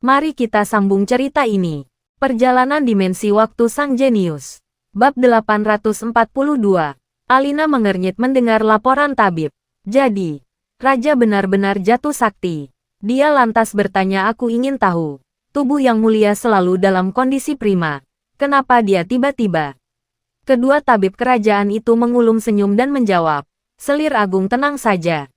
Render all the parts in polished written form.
Mari kita sambung cerita ini. Perjalanan dimensi waktu sang jenius. Bab 842. Alina mengernyit mendengar laporan tabib. Jadi, Raja benar-benar jatuh sakti. Dia lantas bertanya, aku ingin tahu. Tubuh yang mulia selalu dalam kondisi prima. Kenapa dia tiba-tiba? Kedua tabib kerajaan itu mengulum senyum dan menjawab. Selir Agung, tenang saja.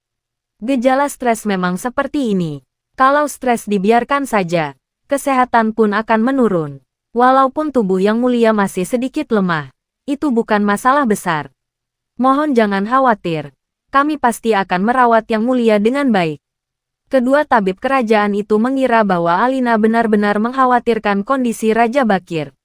Gejala stres memang seperti ini. Kalau stres dibiarkan saja, kesehatan pun akan menurun. Walaupun tubuh yang mulia masih sedikit lemah, itu bukan masalah besar. Mohon jangan khawatir. Kami pasti akan merawat yang mulia dengan baik. Kedua tabib kerajaan itu mengira bahwa Alina benar-benar mengkhawatirkan kondisi Raja Bakir.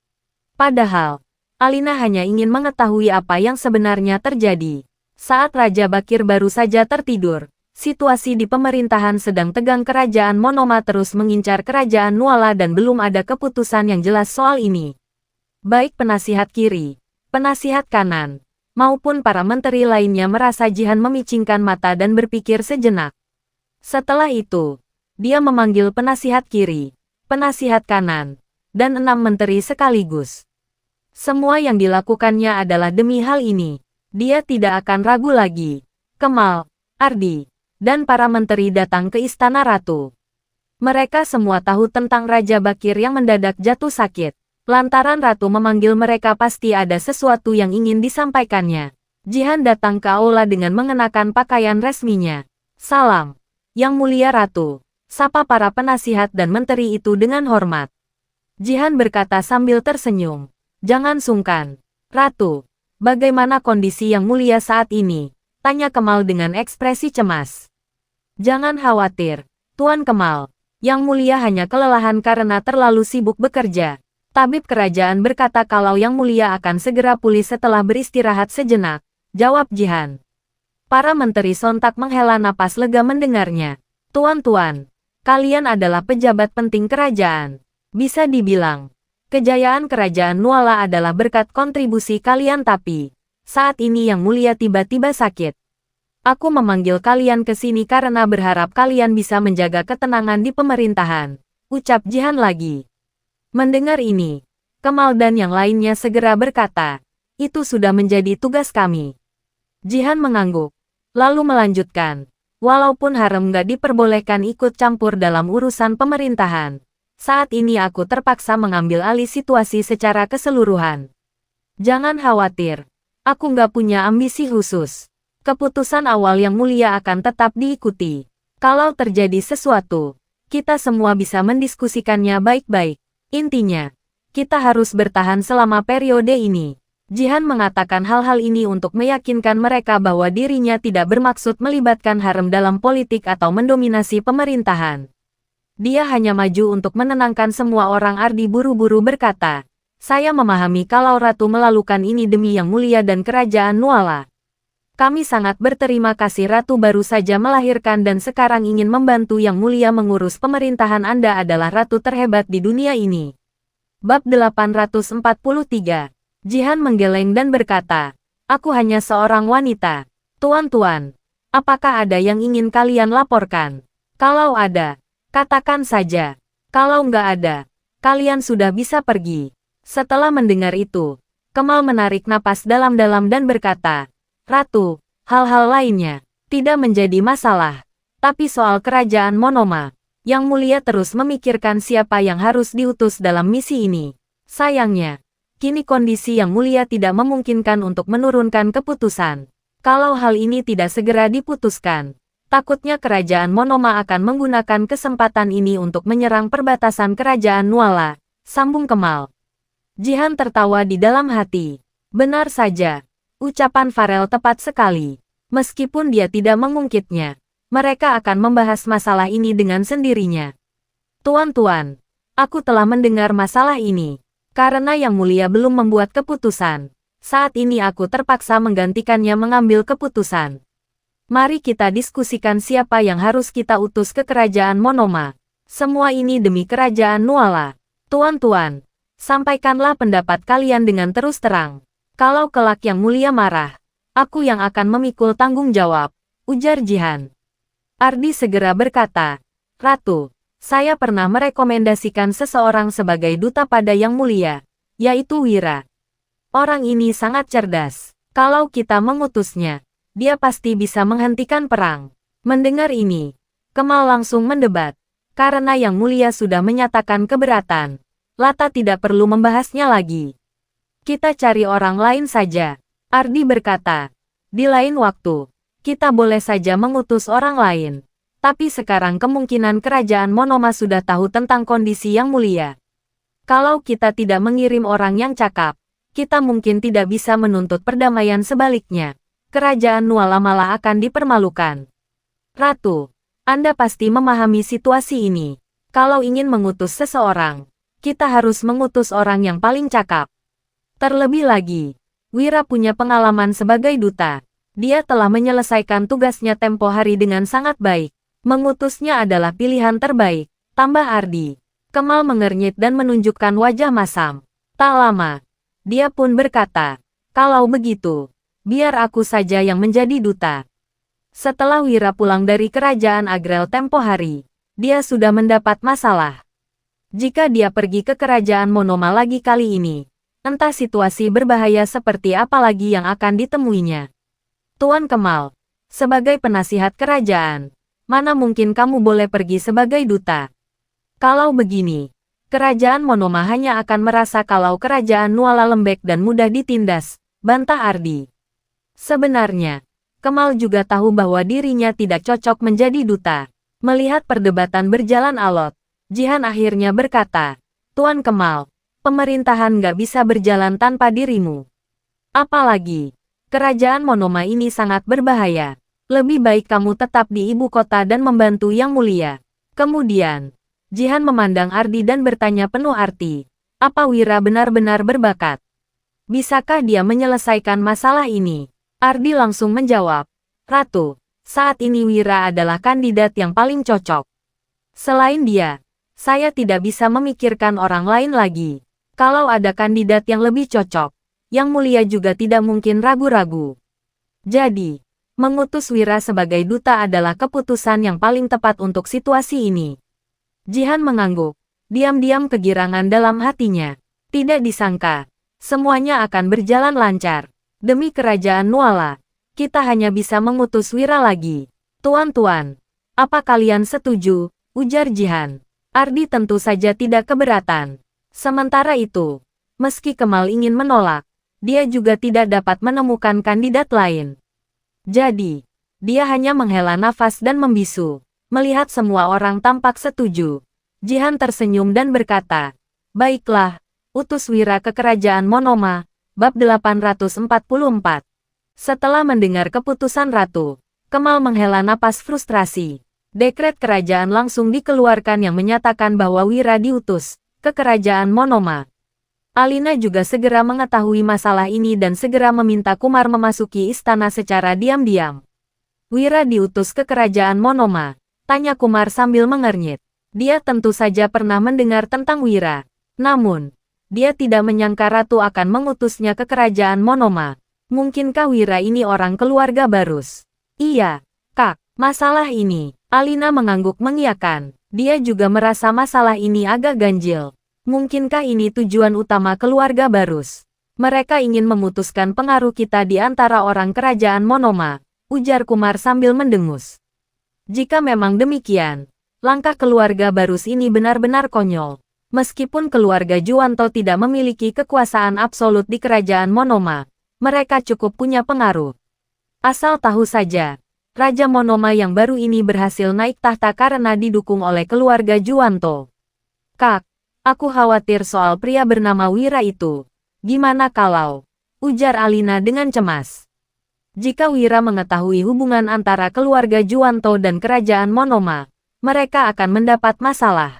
Padahal, Alina hanya ingin mengetahui apa yang sebenarnya terjadi. Saat Raja Bakir baru saja tertidur, situasi di pemerintahan sedang tegang. Kerajaan Monoma terus mengincar kerajaan Nuala dan belum ada keputusan yang jelas soal ini. Baik penasihat kiri, penasihat kanan, maupun para menteri lainnya merasa Jihan memicingkan mata dan berpikir sejenak. Setelah itu, dia memanggil penasihat kiri, penasihat kanan, dan 6 menteri sekaligus. Semua yang dilakukannya adalah demi hal ini. Dia tidak akan ragu lagi. Kemal, Ardi, dan para menteri datang ke Istana Ratu. Mereka semua tahu tentang Raja Bakir yang mendadak jatuh sakit. Lantaran Ratu memanggil mereka, pasti ada sesuatu yang ingin disampaikannya. Jihan datang ke aula dengan mengenakan pakaian resminya. Salam, Yang Mulia Ratu. Sapa para penasihat dan menteri itu dengan hormat. Jihan berkata sambil tersenyum. Jangan sungkan. Ratu, bagaimana kondisi Yang Mulia saat ini? Tanya Kemal dengan ekspresi cemas. Jangan khawatir, Tuan Kemal. Yang Mulia hanya kelelahan karena terlalu sibuk bekerja. Tabib kerajaan berkata kalau Yang Mulia akan segera pulih setelah beristirahat sejenak, jawab Jihan. Para menteri sontak menghela napas lega mendengarnya. Tuan-tuan, kalian adalah pejabat penting kerajaan. Bisa dibilang, kejayaan kerajaan Nuala adalah berkat kontribusi kalian, tapi saat ini Yang Mulia tiba-tiba sakit. Aku memanggil kalian ke sini karena berharap kalian bisa menjaga ketenangan di pemerintahan, ucap Jihan lagi. Mendengar ini, Kemal dan yang lainnya segera berkata, itu sudah menjadi tugas kami. Jihan mengangguk, lalu melanjutkan, walaupun harem nggak diperbolehkan ikut campur dalam urusan pemerintahan, saat ini aku terpaksa mengambil alih situasi secara keseluruhan. Jangan khawatir, aku nggak punya ambisi khusus. Keputusan awal Yang Mulia akan tetap diikuti. Kalau terjadi sesuatu, kita semua bisa mendiskusikannya baik-baik. Intinya, kita harus bertahan selama periode ini. Jihan mengatakan hal-hal ini untuk meyakinkan mereka bahwa dirinya tidak bermaksud melibatkan harem dalam politik atau mendominasi pemerintahan. Dia hanya maju untuk menenangkan semua orang. Ardi buru-buru berkata, saya memahami kalau Ratu melakukan ini demi Yang Mulia dan kerajaan Nuala. Kami sangat berterima kasih. Ratu baru saja melahirkan dan sekarang ingin membantu Yang Mulia mengurus pemerintahan. Anda adalah ratu terhebat di dunia ini. Bab 843. Jihan menggeleng dan berkata, aku hanya seorang wanita. Tuan-tuan, apakah ada yang ingin kalian laporkan? Kalau ada, katakan saja. Kalau nggak ada, kalian sudah bisa pergi. Setelah mendengar itu, Kemal menarik napas dalam-dalam dan berkata, Ratu, hal-hal lainnya tidak menjadi masalah. Tapi soal kerajaan Monoma, Yang Mulia terus memikirkan siapa yang harus diutus dalam misi ini. Sayangnya, kini kondisi Yang Mulia tidak memungkinkan untuk menurunkan keputusan. Kalau hal ini tidak segera diputuskan, takutnya kerajaan Monoma akan menggunakan kesempatan ini untuk menyerang perbatasan kerajaan Nuala, sambung Kemal. Jihan tertawa di dalam hati. Benar saja. Ucapan Farel tepat sekali. Meskipun dia tidak mengungkitnya, mereka akan membahas masalah ini dengan sendirinya. Tuan-tuan, aku telah mendengar masalah ini. Karena Yang Mulia belum membuat keputusan, saat ini aku terpaksa menggantikannya mengambil keputusan. Mari kita diskusikan siapa yang harus kita utus ke kerajaan Monoma. Semua ini demi kerajaan Nuala. Tuan-tuan, sampaikanlah pendapat kalian dengan terus terang. Kalau kelak Yang Mulia marah, aku yang akan memikul tanggung jawab, ujar Jihan. Ardi segera berkata, Ratu, Saya pernah merekomendasikan seseorang sebagai duta pada Yang Mulia, yaitu Wira. Orang ini sangat cerdas. Kalau kita mengutusnya, dia pasti bisa menghentikan perang. Mendengar ini, Kemal langsung mendebat. Karena Yang Mulia sudah menyatakan keberatan, Lata tidak perlu membahasnya lagi. Kita cari orang lain saja, Ardi berkata. Di lain waktu, kita boleh saja mengutus orang lain. Tapi sekarang kemungkinan kerajaan Monoma sudah tahu tentang kondisi Yang Mulia. Kalau kita tidak mengirim orang yang cakap, kita mungkin tidak bisa menuntut perdamaian. Sebaliknya, kerajaan Nuala malah akan dipermalukan. Ratu, Anda pasti memahami situasi ini. Kalau ingin mengutus seseorang, kita harus mengutus orang yang paling cakap. Terlebih lagi, Wira punya pengalaman sebagai duta. Dia telah menyelesaikan tugasnya tempo hari dengan sangat baik. Mengutusnya adalah pilihan terbaik, tambah Ardi. Kemal mengernyit dan menunjukkan wajah masam. Tak lama, dia pun berkata, kalau begitu, biar aku saja yang menjadi duta. Setelah Wira pulang dari kerajaan Agrel tempo hari, dia sudah mendapat masalah. Jika dia pergi ke kerajaan Monoma lagi kali ini, entah situasi berbahaya seperti apa lagi yang akan ditemuinya. Tuan Kemal, sebagai penasihat kerajaan, mana mungkin kamu boleh pergi sebagai duta? Kalau begini, kerajaan Monoma hanya akan merasa kalau kerajaan Nuala lembek dan mudah ditindas, bantah Ardi. Sebenarnya, Kemal juga tahu bahwa dirinya tidak cocok menjadi duta. Melihat perdebatan berjalan alot, Jihan akhirnya berkata, Tuan Kemal, pemerintahan nggak bisa berjalan tanpa dirimu. Apalagi, kerajaan Monoma ini sangat berbahaya. Lebih baik kamu tetap di ibu kota dan membantu Yang Mulia. Kemudian, Jihan memandang Ardi dan bertanya penuh arti. Apa Wira benar-benar berbakat? Bisakah dia menyelesaikan masalah ini? Ardi langsung menjawab, Ratu, saat ini Wira adalah kandidat yang paling cocok. Selain dia, saya tidak bisa memikirkan orang lain lagi. Kalau ada kandidat yang lebih cocok, Yang Mulia juga tidak mungkin ragu-ragu. Jadi, mengutus Wira sebagai duta adalah keputusan yang paling tepat untuk situasi ini. Jihan mengangguk, diam-diam kegirangan dalam hatinya. Tidak disangka, semuanya akan berjalan lancar. Demi kerajaan Nuala, kita hanya bisa mengutus Wira lagi. Tuan-tuan, apa kalian setuju? Ujar Jihan. Ardi tentu saja tidak keberatan. Sementara itu, meski Kemal ingin menolak, dia juga tidak dapat menemukan kandidat lain. Jadi, dia hanya menghela nafas dan membisu. Melihat semua orang tampak setuju, Jihan tersenyum dan berkata, baiklah, utus Wira ke kerajaan Monoma. Bab 844. Setelah mendengar keputusan Ratu, Kemal menghela napas frustrasi. Dekret kerajaan langsung dikeluarkan yang menyatakan bahwa Wira diutus ke kerajaan Monoma. Alina juga segera mengetahui masalah ini dan segera meminta Kumar memasuki istana secara diam-diam. Wira diutus ke kerajaan Monoma, tanya Kumar sambil mengernyit. Dia tentu saja pernah mendengar tentang Wira. Namun, dia tidak menyangka Ratu akan mengutusnya ke kerajaan Monoma. Mungkinkah Wira ini orang keluarga Barus? Iya, Kak. Masalah ini, Alina mengangguk mengiyakan. Dia juga merasa masalah ini agak ganjil. Mungkinkah ini tujuan utama keluarga Barus? Mereka ingin memutuskan pengaruh kita di antara orang kerajaan Monoma, ujar Kumar sambil mendengus. Jika memang demikian, langkah keluarga Barus ini benar-benar konyol. Meskipun keluarga Juwanto tidak memiliki kekuasaan absolut di kerajaan Monoma, mereka cukup punya pengaruh. Asal tahu saja, Raja Monoma yang baru ini berhasil naik tahta karena didukung oleh keluarga Juwanto. Kak, aku khawatir soal pria bernama Wira itu. Gimana kalau? Ujar Alina dengan cemas. Jika Wira mengetahui hubungan antara keluarga Juwanto dan kerajaan Monoma, mereka akan mendapat masalah.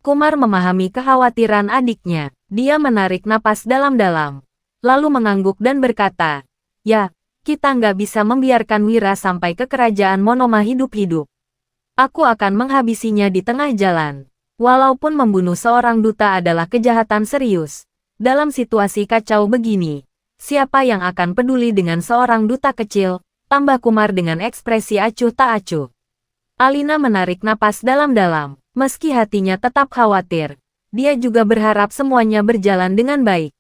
Kumar memahami kekhawatiran adiknya. Dia menarik napas dalam-dalam, lalu mengangguk dan berkata, ya, kita nggak bisa membiarkan Wira sampai ke kerajaan Monoma hidup-hidup. Aku akan menghabisinya di tengah jalan. Walaupun membunuh seorang duta adalah kejahatan serius, dalam situasi kacau begini, siapa yang akan peduli dengan seorang duta kecil, tambah Kumar dengan ekspresi acuh tak acuh. Alina menarik napas dalam-dalam. Meski hatinya tetap khawatir, dia juga berharap semuanya berjalan dengan baik.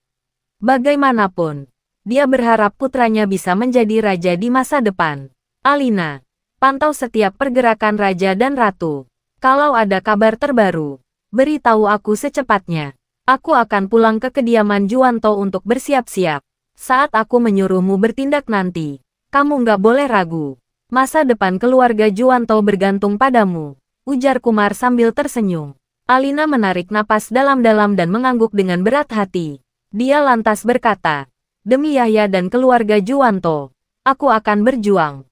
Bagaimanapun, dia berharap putranya bisa menjadi raja di masa depan. Alina, pantau setiap pergerakan raja dan ratu. Kalau ada kabar terbaru, beritahu aku secepatnya. Aku akan pulang ke kediaman Juwanto untuk bersiap-siap. Saat aku menyuruhmu bertindak nanti, kamu nggak boleh ragu. Masa depan keluarga Juwanto bergantung padamu, ujar Kumar sambil tersenyum. Alina menarik napas dalam-dalam dan mengangguk dengan berat hati. Dia lantas berkata, demi Yahya dan keluarga Juwanto, aku akan berjuang.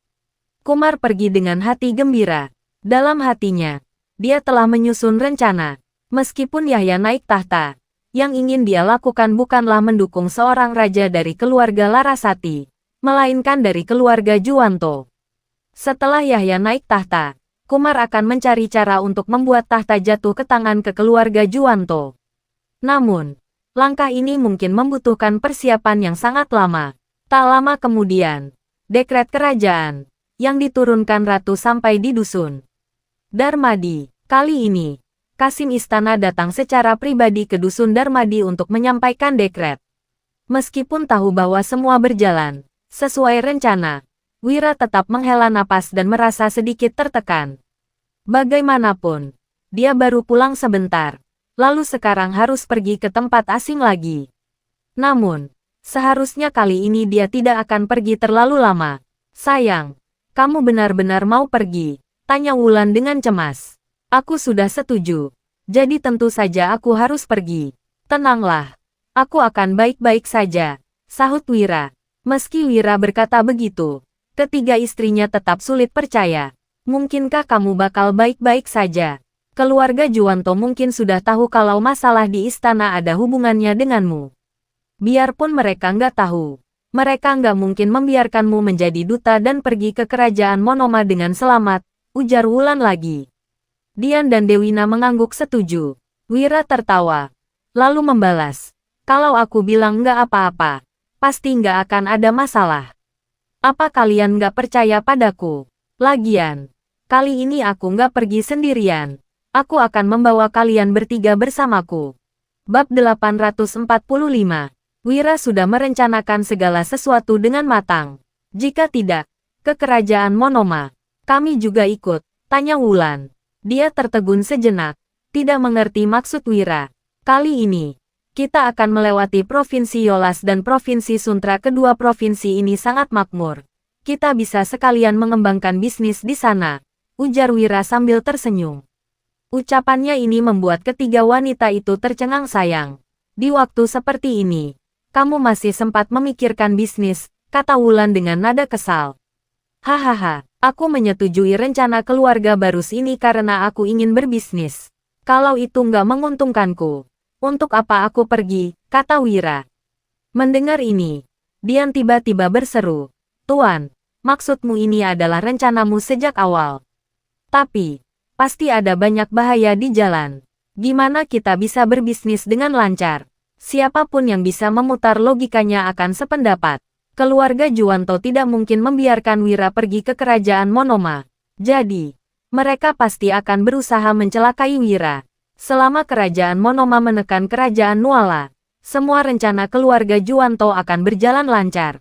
Kumar pergi dengan hati gembira. Dalam hatinya, dia telah menyusun rencana. Meskipun Yahya naik tahta, yang ingin dia lakukan bukanlah mendukung seorang raja dari keluarga Larasati, melainkan dari keluarga Juwanto. Setelah Yahya naik tahta, Kumar akan mencari cara untuk membuat tahta jatuh ke tangan keluarga Juwanto. Namun, langkah ini mungkin membutuhkan persiapan yang sangat lama. Tak lama kemudian, dekret kerajaan yang diturunkan ratu sampai di dusun Darmadi. Kali ini, Kasim Istana datang secara pribadi ke dusun Darmadi untuk menyampaikan dekret. Meskipun tahu bahwa semua berjalan sesuai rencana, Wira tetap menghela napas dan merasa sedikit tertekan. Bagaimanapun, dia baru pulang sebentar, lalu sekarang harus pergi ke tempat asing lagi. Namun, seharusnya kali ini dia tidak akan pergi terlalu lama. Sayang, kamu benar-benar mau pergi? Tanya Wulan dengan cemas. Aku sudah setuju, jadi tentu saja aku harus pergi. Tenanglah, aku akan baik-baik saja, sahut Wira. Meski Wira berkata begitu, ketiga istrinya tetap sulit percaya. Mungkinkah kamu bakal baik-baik saja? Keluarga Juwanto mungkin sudah tahu kalau masalah di istana ada hubungannya denganmu. Biarpun mereka nggak tahu, mereka nggak mungkin membiarkanmu menjadi duta dan pergi ke kerajaan Monoma dengan selamat, ujar Wulan lagi. Dian dan Dewina mengangguk setuju. Wira tertawa, lalu membalas, kalau aku bilang nggak apa-apa, pasti nggak akan ada masalah. Apa kalian nggak percaya padaku? Lagian, kali ini aku nggak pergi sendirian. Aku akan membawa kalian bertiga bersamaku. Bab 845. Wira sudah merencanakan segala sesuatu dengan matang. Jika tidak, ke kerajaan Monoma, kami juga ikut, tanya Wulan. Dia tertegun sejenak, tidak mengerti maksud Wira. Kali ini, kita akan melewati Provinsi Yolas dan Provinsi Suntra. Kedua provinsi ini sangat makmur. Kita bisa sekalian mengembangkan bisnis di sana, ujar Wira sambil tersenyum. Ucapannya ini membuat ketiga wanita itu tercengang. Sayang, di waktu seperti ini, kamu masih sempat memikirkan bisnis, kata Wulan dengan nada kesal. Hahaha, aku menyetujui rencana keluarga Barus ini karena aku ingin berbisnis. Kalau itu nggak menguntungkanku, untuk apa aku pergi, kata Wira. Mendengar ini, Dian tiba-tiba berseru, Tuan, maksudmu ini adalah rencanamu sejak awal. Tapi, pasti ada banyak bahaya di jalan. Gimana kita bisa berbisnis dengan lancar? Siapapun yang bisa memutar logikanya akan sependapat. Keluarga Juwanto tidak mungkin membiarkan Wira pergi ke kerajaan Monoma. Jadi, mereka pasti akan berusaha mencelakai Wira. Selama kerajaan Monoma menekan kerajaan Nuala, semua rencana keluarga Juwanto akan berjalan lancar.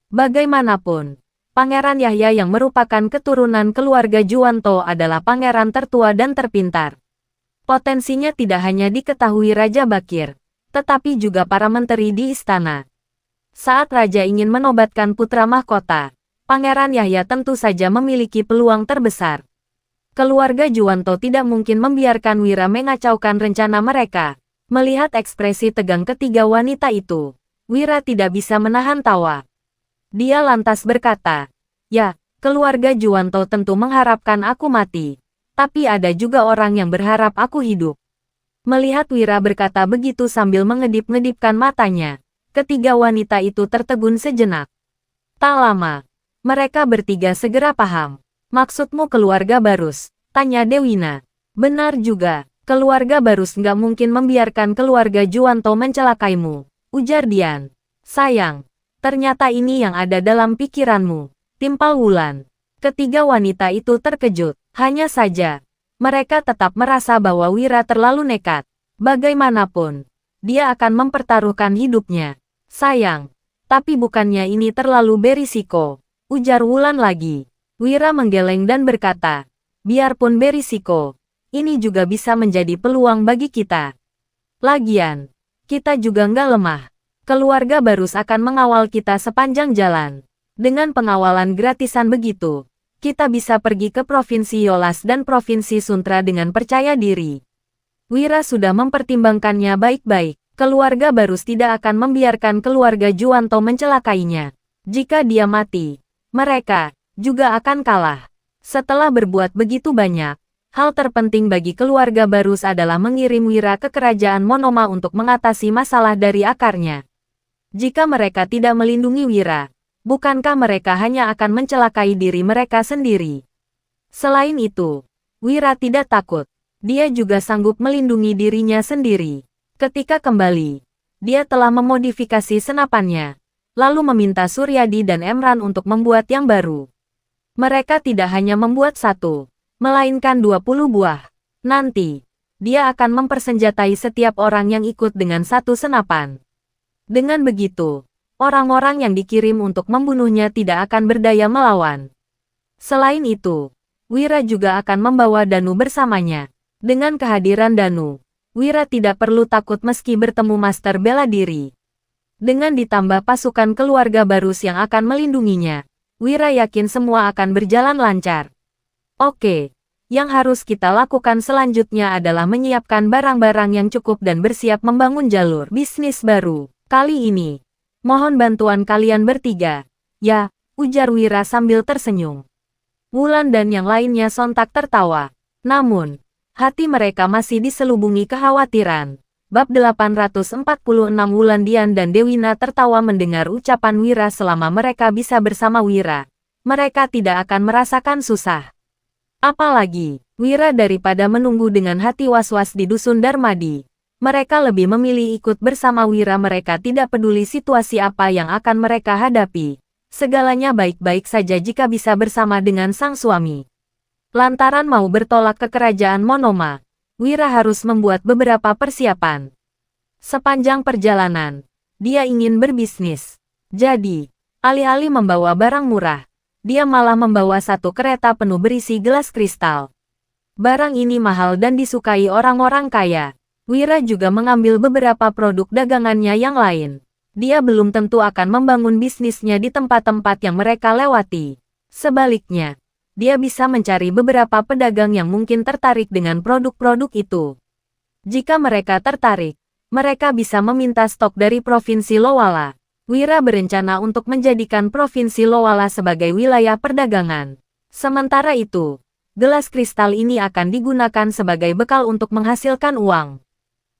Bagaimanapun, Pangeran Yahya yang merupakan keturunan keluarga Juwanto adalah pangeran tertua dan terpintar. Potensinya tidak hanya diketahui Raja Bakir, tetapi juga para menteri di istana. Saat Raja ingin menobatkan putra mahkota, Pangeran Yahya tentu saja memiliki peluang terbesar. Keluarga Juwanto tidak mungkin membiarkan Wira mengacaukan rencana mereka. Melihat ekspresi tegang ketiga wanita itu, Wira tidak bisa menahan tawa. Dia lantas berkata, ya, keluarga Juwanto tentu mengharapkan aku mati. Tapi ada juga orang yang berharap aku hidup. Melihat Wira berkata begitu sambil ngedip-ngedipkan matanya, ketiga wanita itu tertegun sejenak. Tak lama, mereka bertiga segera paham. Maksudmu keluarga Barus? Tanya Dewina. Benar juga, keluarga Barus nggak mungkin membiarkan keluarga Juwanto mencelakaimu, ujar Dian. Sayang, ternyata ini yang ada dalam pikiranmu, timpal Wulan. Ketiga wanita itu terkejut. Hanya saja, mereka tetap merasa bahwa Wira terlalu nekat. Bagaimanapun, dia akan mempertaruhkan hidupnya. Sayang, tapi bukannya ini terlalu berisiko, ujar Wulan lagi. Wira menggeleng dan berkata, biarpun berisiko, ini juga bisa menjadi peluang bagi kita. Lagian, kita juga nggak lemah. Keluarga Barus akan mengawal kita sepanjang jalan. Dengan pengawalan gratisan begitu, kita bisa pergi ke Provinsi Yolas dan Provinsi Suntra dengan percaya diri. Wira sudah mempertimbangkannya baik-baik. Keluarga Barus tidak akan membiarkan keluarga Juwanto mencelakainya. Jika dia mati, mereka juga akan kalah. Setelah berbuat begitu banyak, hal terpenting bagi keluarga Barus adalah mengirim Wira ke kerajaan Monoma untuk mengatasi masalah dari akarnya. Jika mereka tidak melindungi Wira, bukankah mereka hanya akan mencelakai diri mereka sendiri? Selain itu, Wira tidak takut. Dia juga sanggup melindungi dirinya sendiri. Ketika kembali, dia telah memodifikasi senapannya, lalu meminta Suryadi dan Emran untuk membuat yang baru. Mereka tidak hanya membuat satu, melainkan 20 buah. Nanti, dia akan mempersenjatai setiap orang yang ikut dengan satu senapan. Dengan begitu, orang-orang yang dikirim untuk membunuhnya tidak akan berdaya melawan. Selain itu, Wira juga akan membawa Danu bersamanya. Dengan kehadiran Danu, Wira tidak perlu takut meski bertemu Master Bela Diri. Dengan ditambah pasukan keluarga Barus yang akan melindunginya, Wira yakin semua akan berjalan lancar. Oke, yang harus kita lakukan selanjutnya adalah menyiapkan barang-barang yang cukup dan bersiap membangun jalur bisnis baru. Kali ini, mohon bantuan kalian bertiga. Ya, ujar Wira sambil tersenyum. Wulan dan yang lainnya sontak tertawa. Namun, hati mereka masih diselubungi kekhawatiran. Bab 846 Wulandian dan Dewina tertawa mendengar ucapan Wira selama mereka bisa bersama Wira. Mereka tidak akan merasakan susah. Apalagi, Wira daripada menunggu dengan hati was-was di Dusun Darmadi. Mereka lebih memilih ikut bersama Wira. Mereka tidak peduli situasi apa yang akan mereka hadapi. Segalanya baik-baik saja jika bisa bersama dengan sang suami. Lantaran mau bertolak ke kerajaan Monoma, Wira harus membuat beberapa persiapan. Sepanjang perjalanan, dia ingin berbisnis. Jadi, alih-alih membawa barang murah, dia malah membawa satu kereta penuh berisi gelas kristal. Barang ini mahal dan disukai orang-orang kaya. Wira juga mengambil beberapa produk dagangannya yang lain. Dia belum tentu akan membangun bisnisnya di tempat-tempat yang mereka lewati. Sebaliknya, dia bisa mencari beberapa pedagang yang mungkin tertarik dengan produk-produk itu. Jika mereka tertarik, mereka bisa meminta stok dari Provinsi Lowala. Wira berencana untuk menjadikan Provinsi Lowala sebagai wilayah perdagangan. Sementara itu, gelas kristal ini akan digunakan sebagai bekal untuk menghasilkan uang.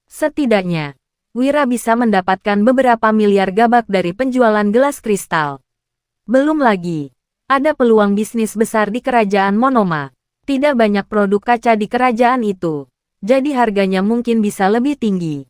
Setidaknya, Wira bisa mendapatkan beberapa miliar gabak dari penjualan gelas kristal. Belum lagi, ada peluang bisnis besar di kerajaan Monoma. Tidak banyak produk kaca di kerajaan itu, jadi harganya mungkin bisa lebih tinggi.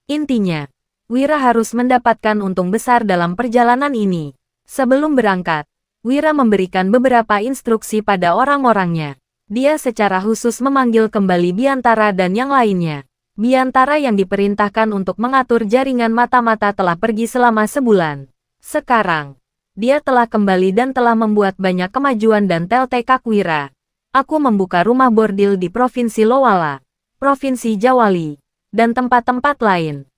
Intinya, Wira harus mendapatkan untung besar dalam perjalanan ini. Sebelum berangkat, Wira memberikan beberapa instruksi pada orang-orangnya. Dia secara khusus memanggil kembali Biantara dan yang lainnya. Biantara yang diperintahkan untuk mengatur jaringan mata-mata telah pergi selama sebulan. Sekarang, dia telah kembali dan telah membuat banyak kemajuan dan tekad Wira. Aku membuka rumah bordil di Provinsi Lowala, Provinsi Jawali, dan tempat-tempat lain.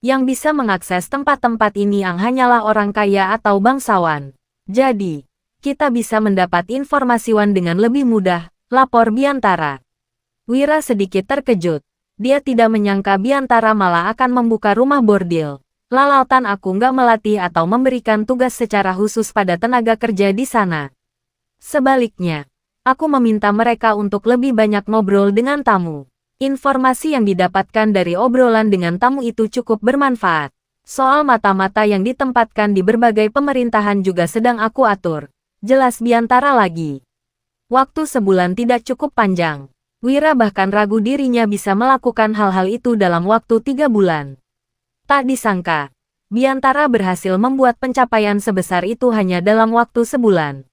Yang bisa mengakses tempat-tempat ini hanyalah orang kaya atau bangsawan. Jadi, kita bisa mendapat informasi dengan lebih mudah, lapor Biantara. Wira sedikit terkejut. Dia tidak menyangka Biantara malah akan membuka rumah bordil. Lalautan aku nggak melatih atau memberikan tugas secara khusus pada tenaga kerja di sana. Sebaliknya, aku meminta mereka untuk lebih banyak ngobrol dengan tamu. Informasi yang didapatkan dari obrolan dengan tamu itu cukup bermanfaat. Soal mata-mata yang ditempatkan di berbagai pemerintahan juga sedang aku atur. Jelas Biantara lagi. Waktu sebulan tidak cukup panjang. Wira bahkan ragu dirinya bisa melakukan hal-hal itu dalam waktu 3 bulan. Tak disangka, Biantara berhasil membuat pencapaian sebesar itu hanya dalam waktu sebulan.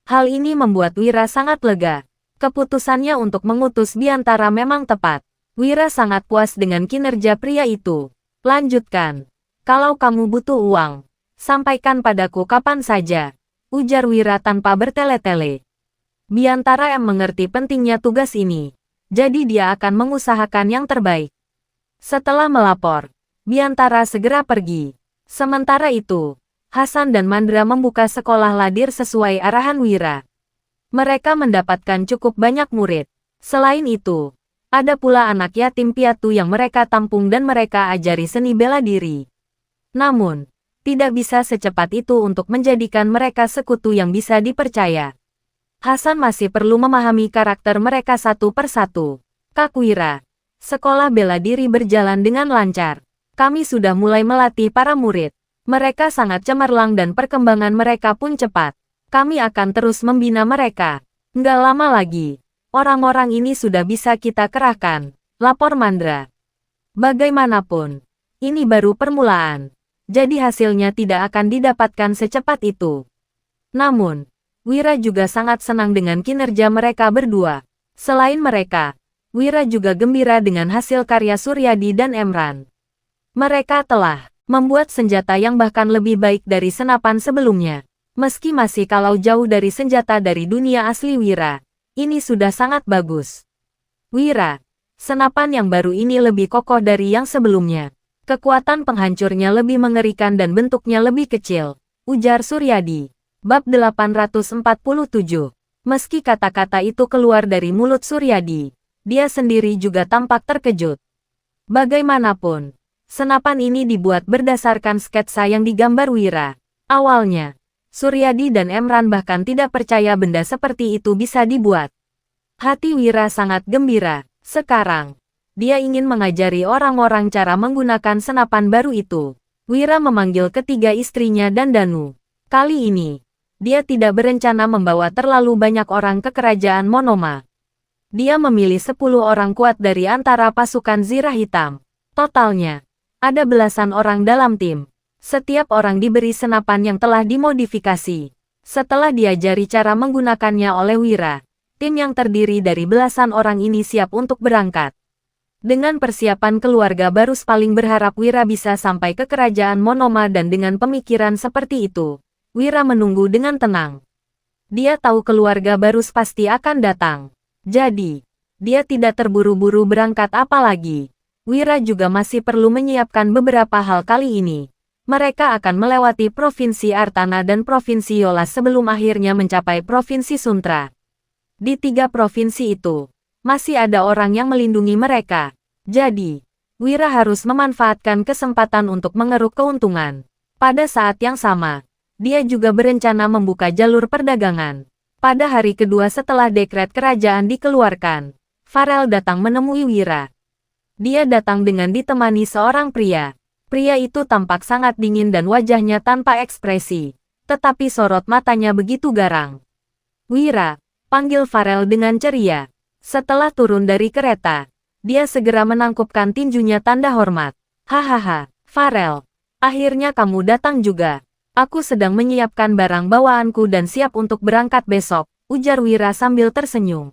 Hal ini membuat Wira sangat lega. Keputusannya untuk mengutus Biantara memang tepat. Wira sangat puas dengan kinerja pria itu. Lanjutkan. Kalau kamu butuh uang, sampaikan padaku kapan saja, ujar Wira tanpa bertele-tele. Biantara mengerti pentingnya tugas ini, jadi dia akan mengusahakan yang terbaik. Setelah melapor, Biantara segera pergi. Sementara itu, Hasan dan Mandra membuka sekolah Ladir sesuai arahan Wira. Mereka mendapatkan cukup banyak murid. Selain itu, ada pula anak yatim piatu yang mereka tampung dan mereka ajari seni bela diri. Namun, tidak bisa secepat itu untuk menjadikan mereka sekutu yang bisa dipercaya. Hasan masih perlu memahami karakter mereka satu persatu. Kak Wira, sekolah bela diri berjalan dengan lancar. Kami sudah mulai melatih para murid. Mereka sangat cemerlang dan perkembangan mereka pun cepat. Kami akan terus membina mereka. Nggak lama lagi, orang-orang ini sudah bisa kita kerahkan, lapor Mandra. Bagaimanapun, ini baru permulaan. Jadi hasilnya tidak akan didapatkan secepat itu. Namun, Wira juga sangat senang dengan kinerja mereka berdua. Selain mereka, Wira juga gembira dengan hasil karya Suryadi dan Emran. Mereka telah membuat senjata yang bahkan lebih baik dari senapan sebelumnya. Meski masih kalau jauh dari senjata dari dunia asli Wira, ini sudah sangat bagus. Wira, senapan yang baru ini lebih kokoh dari yang sebelumnya. Kekuatan penghancurnya lebih mengerikan dan bentuknya lebih kecil, ujar Suryadi. Bab 847. Meski kata-kata itu keluar dari mulut Suryadi, dia sendiri juga tampak terkejut. Bagaimanapun, senapan ini dibuat berdasarkan sketsa yang digambar Wira. Awalnya, Suryadi dan Emran bahkan tidak percaya benda seperti itu bisa dibuat. Hati Wira sangat gembira. Sekarang, dia ingin mengajari orang-orang cara menggunakan senapan baru itu. Wira memanggil ketiga istrinya dan Danu. Kali ini, dia tidak berencana membawa terlalu banyak orang ke kerajaan Monoma. Dia memilih 10 orang kuat dari antara pasukan Zirah Hitam. Totalnya, ada belasan orang dalam tim. Setiap orang diberi senapan yang telah dimodifikasi. Setelah diajari cara menggunakannya oleh Wira, tim yang terdiri dari belasan orang ini siap untuk berangkat. Dengan persiapan keluarga Barus paling berharap Wira bisa sampai ke kerajaan Monoma dan dengan pemikiran seperti itu, Wira menunggu dengan tenang. Dia tahu keluarga Barus pasti akan datang. Jadi, dia tidak terburu-buru berangkat apalagi. Wira juga masih perlu menyiapkan beberapa hal kali ini. Mereka akan melewati Provinsi Artana dan Provinsi Yolas sebelum akhirnya mencapai Provinsi Suntra. Di 3 provinsi itu, masih ada orang yang melindungi mereka. Jadi, Wira harus memanfaatkan kesempatan untuk mengeruk keuntungan. Pada saat yang sama, dia juga berencana membuka jalur perdagangan. Pada hari kedua setelah dekret kerajaan dikeluarkan, Farel datang menemui Wira. Dia datang dengan ditemani seorang pria. Pria itu tampak sangat dingin dan wajahnya tanpa ekspresi, tetapi sorot matanya begitu garang. Wira, panggil Farel dengan ceria. Setelah turun dari kereta, dia segera menangkupkan tinjunya tanda hormat. Hahaha, Farel, akhirnya kamu datang juga. Aku sedang menyiapkan barang bawaanku dan siap untuk berangkat besok, ujar Wira sambil tersenyum.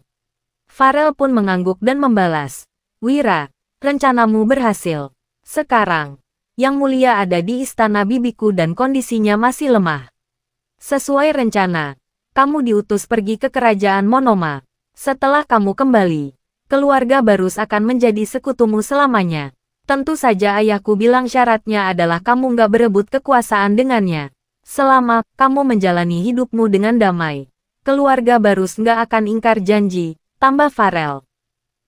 Farel pun mengangguk dan membalas. Wira, rencanamu berhasil. Sekarang, Yang Mulia ada di istana bibiku dan kondisinya masih lemah. Sesuai rencana, kamu diutus pergi ke kerajaan Monoma. Setelah kamu kembali, keluarga Barus akan menjadi sekutumu selamanya. Tentu saja ayahku bilang syaratnya adalah kamu nggak berebut kekuasaan dengannya. Selama kamu menjalani hidupmu dengan damai, keluarga Barus nggak akan ingkar janji, tambah Farel.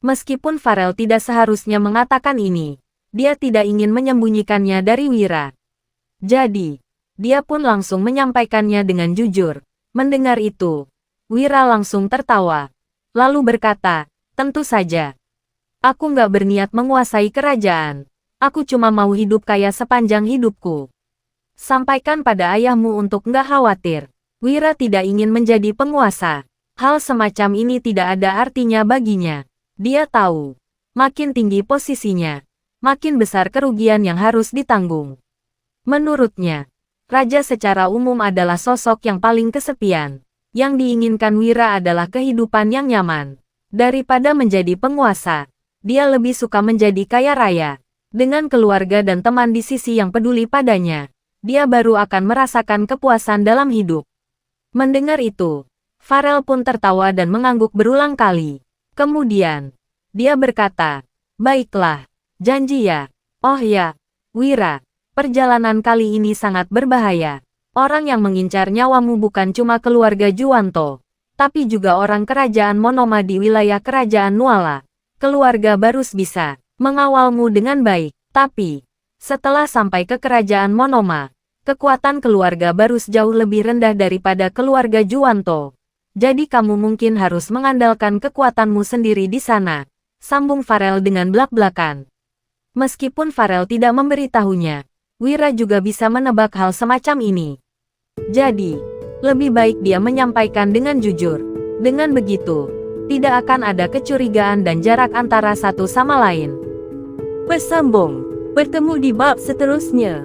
Meskipun Farel tidak seharusnya mengatakan ini, dia tidak ingin menyembunyikannya dari Wira. Jadi, dia pun langsung menyampaikannya dengan jujur. Mendengar itu, Wira langsung tertawa. Lalu berkata, tentu saja. Aku nggak berniat menguasai kerajaan. Aku cuma mau hidup kaya sepanjang hidupku. Sampaikan pada ayahmu untuk nggak khawatir. Wira tidak ingin menjadi penguasa. Hal semacam ini tidak ada artinya baginya. Dia tahu, makin tinggi posisinya, makin besar kerugian yang harus ditanggung. Menurutnya, raja secara umum adalah sosok yang paling kesepian, Yang diinginkan Wira adalah kehidupan yang nyaman. Daripada menjadi penguasa, dia lebih suka menjadi kaya raya. Dengan keluarga dan teman di sisi yang peduli padanya, dia baru akan merasakan kepuasan dalam hidup. Mendengar itu, Farel pun tertawa dan mengangguk berulang kali. Kemudian, dia berkata, "Baiklah, janji ya." "Oh ya, Wira, perjalanan kali ini sangat berbahaya. Orang yang mengincar nyawamu bukan cuma keluarga Juwanto, tapi juga orang kerajaan Monoma di wilayah kerajaan Nuala. Keluarga Barus bisa mengawalmu dengan baik, tapi setelah sampai ke kerajaan Monoma, kekuatan keluarga Barus jauh lebih rendah daripada keluarga Juwanto. Jadi kamu mungkin harus mengandalkan kekuatanmu sendiri di sana," sambung Farel dengan blak-blakan. Meskipun Farel tidak memberitahunya, Wira juga bisa menebak hal semacam ini. Jadi, lebih baik dia menyampaikan dengan jujur. Dengan begitu, tidak akan ada kecurigaan dan jarak antara satu sama lain. Bersambung, bertemu di bab seterusnya.